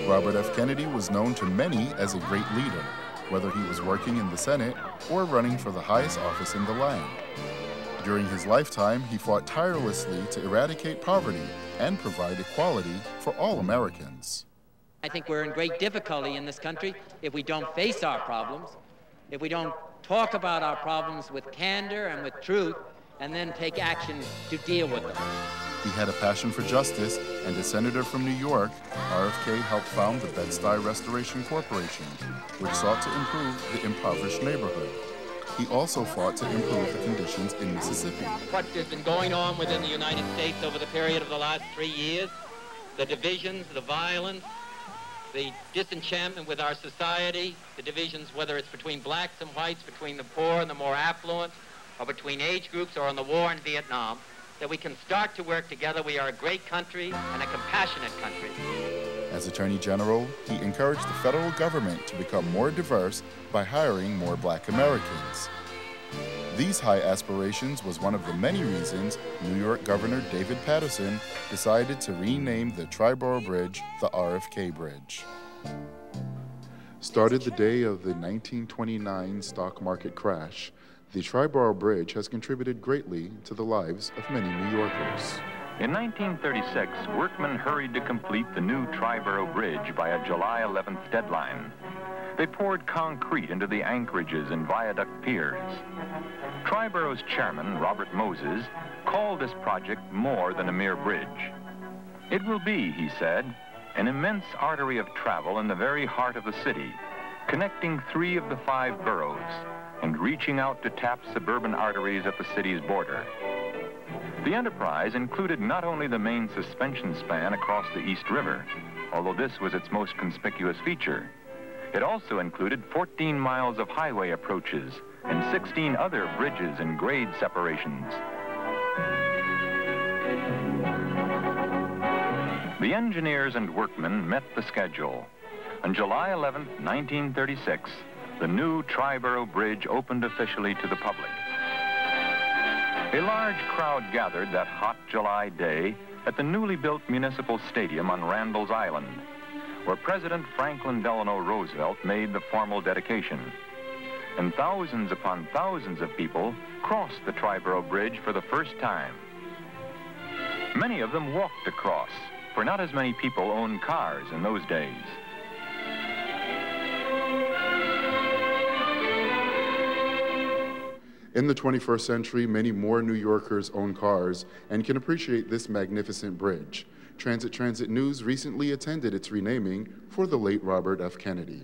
Robert F. Kennedy was known to many as a great leader, whether he was working in the Senate or running for the highest office in the land. During his lifetime, he fought tirelessly to eradicate poverty and provide equality for all Americans. I think we're in great difficulty in this country if we don't face our problems, if we don't talk about our problems with candor and with truth, and then take action to deal with them. He had a passion for justice, and as Senator from New York, RFK helped found the Bed-Stuy Restoration Corporation, which sought to improve the impoverished neighborhood. He also fought to improve the conditions in Mississippi. What has been going on within the United States over the period of the last 3 years, the divisions, the violence, the disenchantment with our society, the divisions, whether it's between blacks and whites, between the poor and the more affluent, or between age groups, or on the war in Vietnam, that we can start to work together. We are a great country and a compassionate country. As Attorney General, he encouraged the federal government to become more diverse by hiring more Black Americans. These high aspirations was one of the many reasons New York Governor David Paterson decided to rename the Triborough Bridge the RFK Bridge. Started the day of the 1929 stock market crash, the Triborough Bridge has contributed greatly to the lives of many New Yorkers. In 1936, workmen hurried to complete the new Triborough Bridge by a July 11th deadline. They poured concrete into the anchorages and viaduct piers. Triborough's chairman, Robert Moses, called this project more than a mere bridge. It will be, he said, an immense artery of travel in the very heart of the city, connecting 3 of the 5 boroughs and reaching out to tap suburban arteries at the city's border. The enterprise included not only the main suspension span across the East River, although this was its most conspicuous feature. It also included 14 miles of highway approaches and 16 other bridges and grade separations. The engineers and workmen met the schedule. On July 11, 1936, the new Triborough Bridge opened officially to the public. A large crowd gathered that hot July day at the newly built municipal stadium on Randall's Island, where President Franklin Delano Roosevelt made the formal dedication. And thousands upon thousands of people crossed the Triborough Bridge for the first time. Many of them walked across, for not as many people owned cars in those days. In the 21st century, many more New Yorkers own cars and can appreciate this magnificent bridge. Transit News recently attended its renaming for the late Robert F. Kennedy.